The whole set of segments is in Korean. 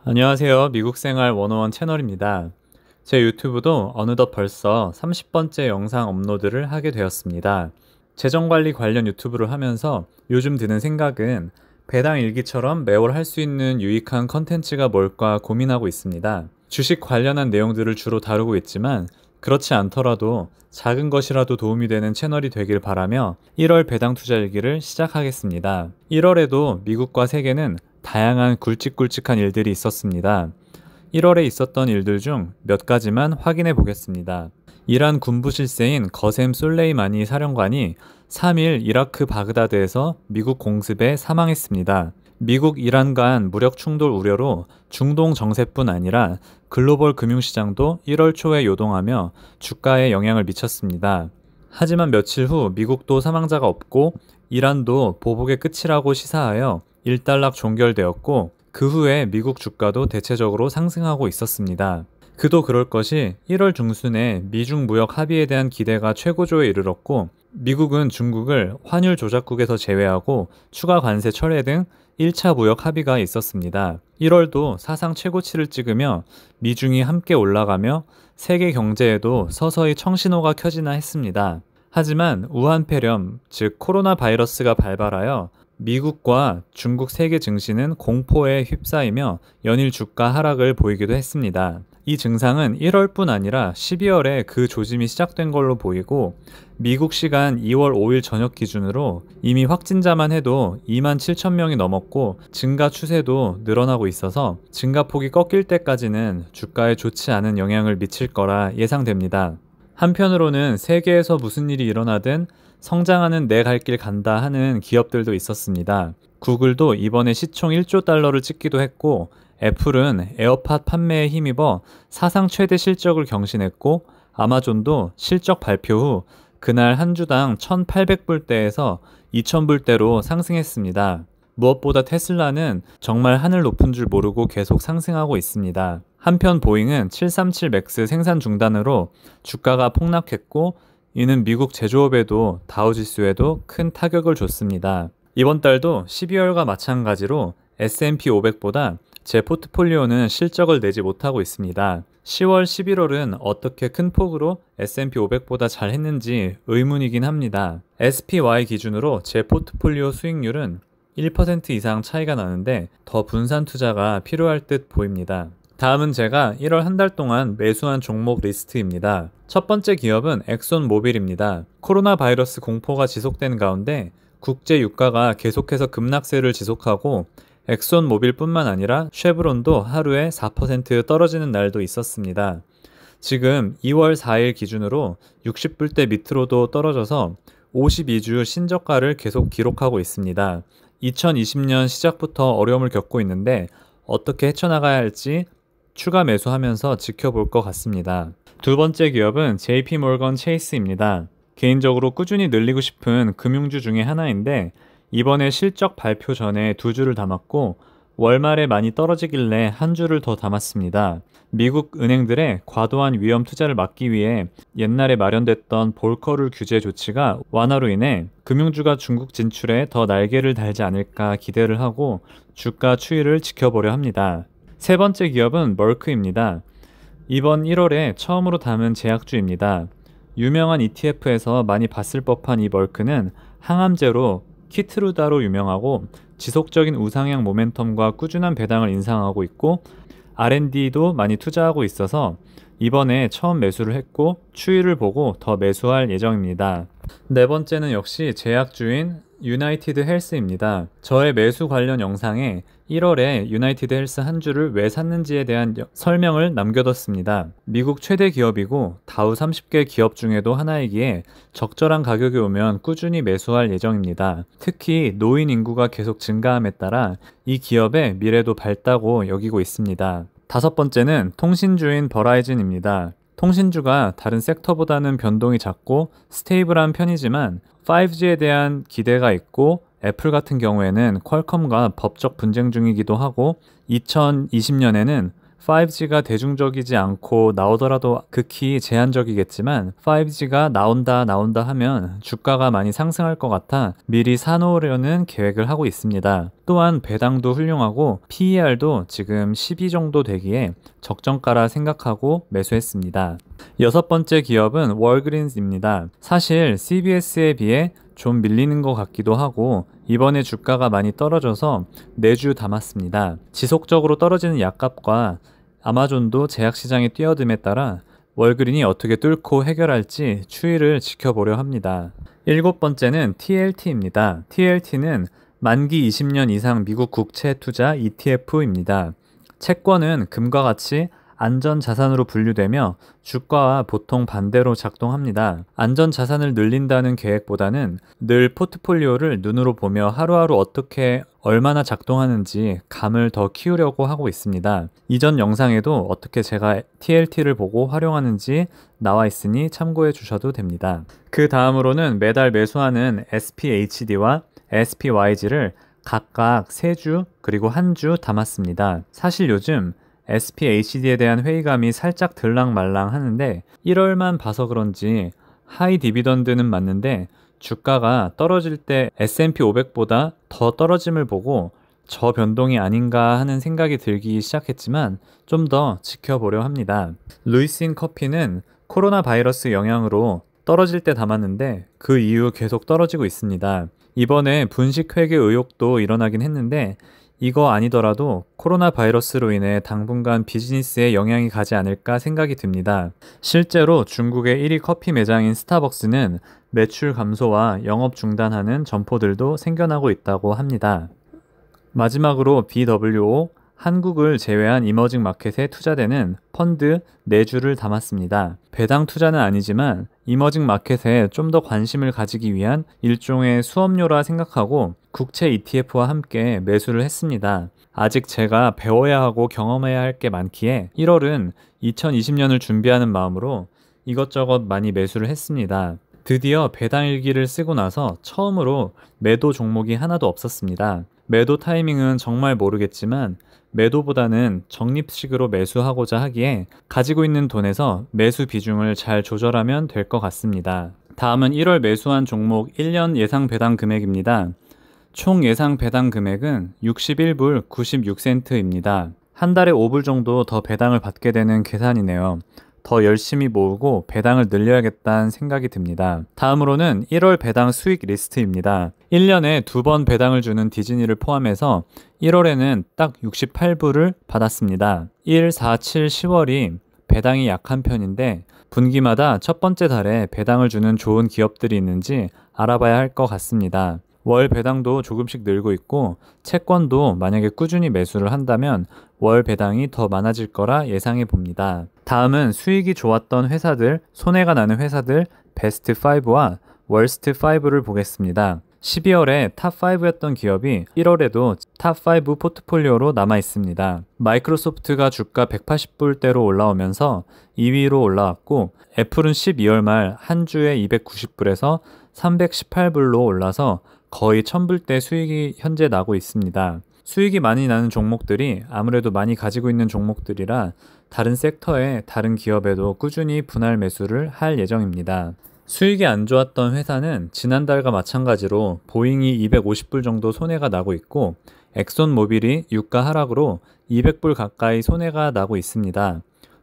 안녕하세요. 미국생활 101 채널입니다. 제 유튜브도 어느덧 벌써 30번째 영상 업로드를 하게 되었습니다. 재정관리 관련 유튜브를 하면서 요즘 드는 생각은 배당 일기처럼 매월 할 수 있는 유익한 컨텐츠가 뭘까 고민하고 있습니다. 주식 관련한 내용들을 주로 다루고 있지만 그렇지 않더라도 작은 것이라도 도움이 되는 채널이 되길 바라며 1월 배당 투자 일기를 시작하겠습니다. 1월에도 미국과 세계는 다양한 굵직굵직한 일들이 있었습니다. 1월에 있었던 일들 중 몇 가지만 확인해 보겠습니다. 이란 군부 실세인 거셈 솔레이마니 사령관이 3일 이라크 바그다드에서 미국 공습에 사망했습니다. 미국 이란 간 무력 충돌 우려로 중동 정세뿐 아니라 글로벌 금융시장도 1월 초에 요동하며 주가에 영향을 미쳤습니다. 하지만 며칠 후 미국도 사망자가 없고 이란도 보복의 끝이라고 시사하여 일단락 종결되었고 그 후에 미국 주가도 대체적으로 상승하고 있었습니다. 그도 그럴 것이 1월 중순에 미중 무역 합의에 대한 기대가 최고조에 이르렀고 미국은 중국을 환율 조작국에서 제외하고 추가 관세 철회 등 1차 무역 합의가 있었습니다. 1월도 사상 최고치를 찍으며 미중이 함께 올라가며 세계 경제에도 서서히 청신호가 켜지나 했습니다. 하지만 우한 폐렴, 즉 코로나 바이러스가 발발하여 미국과 중국 세계 증시는 공포에 휩싸이며 연일 주가 하락을 보이기도 했습니다. 이 증상은 1월뿐 아니라 12월에 그 조짐이 시작된 걸로 보이고 미국 시간 2월 5일 저녁 기준으로 이미 확진자만 해도 2만 7천 명이 넘었고 증가 추세도 늘어나고 있어서 증가폭이 꺾일 때까지는 주가에 좋지 않은 영향을 미칠 거라 예상됩니다. 한편으로는 세계에서 무슨 일이 일어나든 성장하는 내 갈 길 간다 하는 기업들도 있었습니다. 구글도 이번에 시총 1조 달러를 찍기도 했고 애플은 에어팟 판매에 힘입어 사상 최대 실적을 경신했고 아마존도 실적 발표 후 그날 한 주당 1,800불대에서 2,000불대로 상승했습니다. 무엇보다 테슬라는 정말 하늘 높은 줄 모르고 계속 상승하고 있습니다. 한편 보잉은 737 맥스 생산 중단으로 주가가 폭락했고 이는 미국 제조업에도 다우지수에도 큰 타격을 줬습니다. 이번 달도 12월과 마찬가지로 S&P 500보다 제 포트폴리오는 실적을 내지 못하고 있습니다. 10월, 11월은 어떻게 큰 폭으로 S&P 500보다 잘했는지 의문이긴 합니다. SPY 기준으로 제 포트폴리오 수익률은 1% 이상 차이가 나는데 더 분산 투자가 필요할 듯 보입니다. 다음은 제가 1월 한 달 동안 매수한 종목 리스트입니다. 첫 번째 기업은 엑손모빌입니다. 코로나 바이러스 공포가 지속된 가운데 국제 유가가 계속해서 급락세를 지속하고 엑손모빌뿐만 아니라 쉐브론도 하루에 4% 떨어지는 날도 있었습니다. 지금 2월 4일 기준으로 60불대 밑으로도 떨어져서 52주 신저가를 계속 기록하고 있습니다. 2020년 시작부터 어려움을 겪고 있는데 어떻게 헤쳐나가야 할지 추가 매수하면서 지켜볼 것 같습니다. 두 번째 기업은 JP모건 체이스입니다. 개인적으로 꾸준히 늘리고 싶은 금융주 중에 하나인데 이번에 실적 발표 전에 두 주를 담았고 월말에 많이 떨어지길래 한 주를 더 담았습니다. 미국 은행들의 과도한 위험 투자를 막기 위해 옛날에 마련됐던 볼커룰 규제 조치가 완화로 인해 금융주가 중국 진출에 더 날개를 달지 않을까 기대를 하고 주가 추이를 지켜보려 합니다. 세 번째 기업은 멀크입니다. 이번 1월에 처음으로 담은 제약주입니다. 유명한 ETF에서 많이 봤을 법한 이 멀크는 항암제로 키트루다로 유명하고 지속적인 우상향 모멘텀과 꾸준한 배당을 인상하고 있고 R&D도 많이 투자하고 있어서 이번에 처음 매수를 했고 추이를 보고 더 매수할 예정입니다. 네 번째는 역시 제약주인 유나이티드 헬스입니다. 저의 매수 관련 영상에 1월에 유나이티드 헬스 한 주를 왜 샀는지에 대한 설명을 남겨뒀습니다. 미국 최대 기업이고 다우 30개 기업 중에도 하나이기에 적절한 가격이 오면 꾸준히 매수할 예정입니다. 특히 노인 인구가 계속 증가함에 따라 이 기업의 미래도 밝다고 여기고 있습니다. 다섯 번째는 통신주인 버라이즌입니다. 통신주가 다른 섹터보다는 변동이 작고 스테이블한 편이지만 5G에 대한 기대가 있고 애플 같은 경우에는 퀄컴과 법적 분쟁 중이기도 하고 2020년에는 5G가 대중적이지 않고 나오더라도 극히 제한적이겠지만 5G가 나온다 하면 주가가 많이 상승할 것 같아 미리 사놓으려는 계획을 하고 있습니다. 또한 배당도 훌륭하고 PER도 지금 12 정도 되기에 적정가라 생각하고 매수했습니다. 여섯 번째 기업은 월그린스입니다. 사실 CBS에 비해 좀 밀리는 것 같기도 하고 이번에 주가가 많이 떨어져서 4주 담았습니다. 지속적으로 떨어지는 약값과 아마존도 제약시장에 뛰어듦에 따라 월그린이 어떻게 뚫고 해결할지 추이를 지켜보려 합니다. 일곱 번째는 TLT입니다. TLT는 만기 20년 이상 미국 국채 투자 ETF입니다. 채권은 금과 같이 안전자산으로 분류되며 주가와 보통 반대로 작동합니다. 안전자산을 늘린다는 계획보다는 늘 포트폴리오를 눈으로 보며 하루하루 어떻게 얼마나 작동하는지 감을 더 키우려고 하고 있습니다. 이전 영상에도 어떻게 제가 TLT를 보고 활용하는지 나와 있으니 참고해 주셔도 됩니다. 그 다음으로는 매달 매수하는 SPHD와 SPYG를 각각 3주 그리고 1주 담았습니다. 사실 요즘 SPHD에 대한 회의감이 살짝 들락말락 하는데 1월만 봐서 그런지 하이 디비던드는 맞는데 주가가 떨어질 때 S&P 500보다 더 떨어짐을 보고 저 변동이 아닌가 하는 생각이 들기 시작했지만 좀 더 지켜보려 합니다. 루이스인 커피는 코로나 바이러스 영향으로 떨어질 때 담았는데 그 이후 계속 떨어지고 있습니다. 이번에 분식 회계 의혹도 일어나긴 했는데 이거 아니더라도 코로나 바이러스로 인해 당분간 비즈니스에 영향이 가지 않을까 생각이 듭니다. 실제로 중국의 1위 커피 매장인 스타벅스는 매출 감소와 영업 중단하는 점포들도 생겨나고 있다고 합니다. 마지막으로 BWO, 한국을 제외한 이머징 마켓에 투자되는 펀드 4주를 담았습니다. 배당 투자는 아니지만 이머징 마켓에 좀 더 관심을 가지기 위한 일종의 수업료라 생각하고 국채 ETF와 함께 매수를 했습니다. 아직 제가 배워야 하고 경험해야 할 게 많기에 1월은 2020년을 준비하는 마음으로 이것저것 많이 매수를 했습니다. 드디어 배당 일기를 쓰고 나서 처음으로 매도 종목이 하나도 없었습니다. 매도 타이밍은 정말 모르겠지만 매도보다는 적립식으로 매수하고자 하기에 가지고 있는 돈에서 매수 비중을 잘 조절하면 될 것 같습니다. 다음은 1월 매수한 종목 1년 예상 배당 금액입니다. 총 예상 배당 금액은 61불 96센트입니다. 한 달에 5불 정도 더 배당을 받게 되는 계산이네요. 더 열심히 모으고 배당을 늘려야겠다는 생각이 듭니다. 다음으로는 1월 배당 수익 리스트입니다. 1년에 2번 배당을 주는 디즈니를 포함해서 1월에는 딱 68불을 받았습니다. 1, 4, 7, 10월이 배당이 약한 편인데 분기마다 첫 번째 달에 배당을 주는 좋은 기업들이 있는지 알아봐야 할 것 같습니다. 월 배당도 조금씩 늘고 있고 채권도 만약에 꾸준히 매수를 한다면 월 배당이 더 많아질 거라 예상해 봅니다. 다음은 수익이 좋았던 회사들, 손해가 나는 회사들 베스트 5와 월스트 5를 보겠습니다. 12월에 탑5였던 기업이 1월에도 탑5 포트폴리오로 남아 있습니다. 마이크로소프트가 주가 180불대로 올라오면서 2위로 올라왔고 애플은 12월 말 한 주에 290불에서 318불로 올라서 거의 1000불대 수익이 현재 나고 있습니다. 수익이 많이 나는 종목들이 아무래도 많이 가지고 있는 종목들이라 다른 섹터의 다른 기업에도 꾸준히 분할 매수를 할 예정입니다. 수익이 안 좋았던 회사는 지난달과 마찬가지로 보잉이 250불 정도 손해가 나고 있고 엑손 모빌이 유가 하락으로 200불 가까이 손해가 나고 있습니다.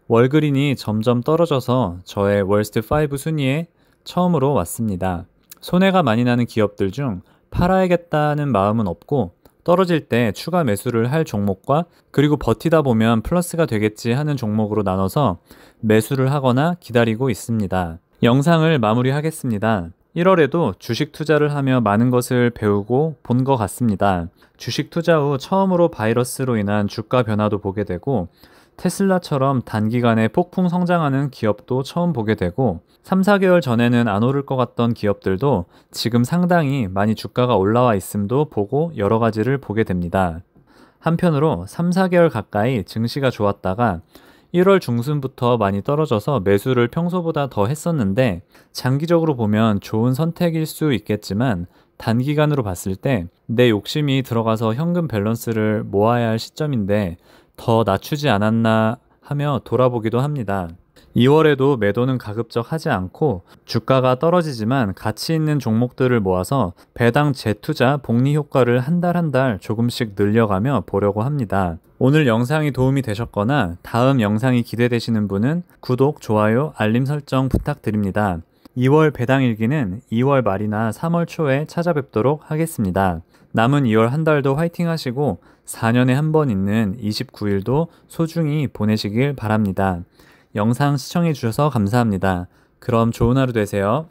월그린이 점점 떨어져서 저의 월스트 5 순위에 처음으로 왔습니다. 손해가 많이 나는 기업들 중 팔아야겠다는 마음은 없고 떨어질 때 추가 매수를 할 종목과 그리고 버티다 보면 플러스가 되겠지 하는 종목으로 나눠서 매수를 하거나 기다리고 있습니다. 영상을 마무리하겠습니다. 1월에도 주식 투자를 하며 많은 것을 배우고 본 것 같습니다. 주식 투자 후 처음으로 바이러스로 인한 주가 변화도 보게 되고 테슬라처럼 단기간에 폭풍 성장하는 기업도 처음 보게 되고 3, 4개월 전에는 안 오를 것 같던 기업들도 지금 상당히 많이 주가가 올라와 있음도 보고 여러 가지를 보게 됩니다. 한편으로 3, 4개월 가까이 증시가 좋았다가 1월 중순부터 많이 떨어져서 매수를 평소보다 더 했었는데 장기적으로 보면 좋은 선택일 수 있겠지만 단기간으로 봤을 때 내 욕심이 들어가서 현금 밸런스를 모아야 할 시점인데 더 낮추지 않았나 하며 돌아보기도 합니다. 2월에도 매도는 가급적 하지 않고 주가가 떨어지지만 가치 있는 종목들을 모아서 배당 재투자 복리 효과를 한 달 한 달 조금씩 늘려가며 보려고 합니다. 오늘 영상이 도움이 되셨거나 다음 영상이 기대되시는 분은 구독, 좋아요, 알림 설정 부탁드립니다. 2월 배당 일기는 2월 말이나 3월 초에 찾아뵙도록 하겠습니다. 남은 2월 한 달도 화이팅 하시고 4년에 한 번 있는 29일도 소중히 보내시길 바랍니다. 영상 시청해 주셔서 감사합니다. 그럼 좋은 하루 되세요.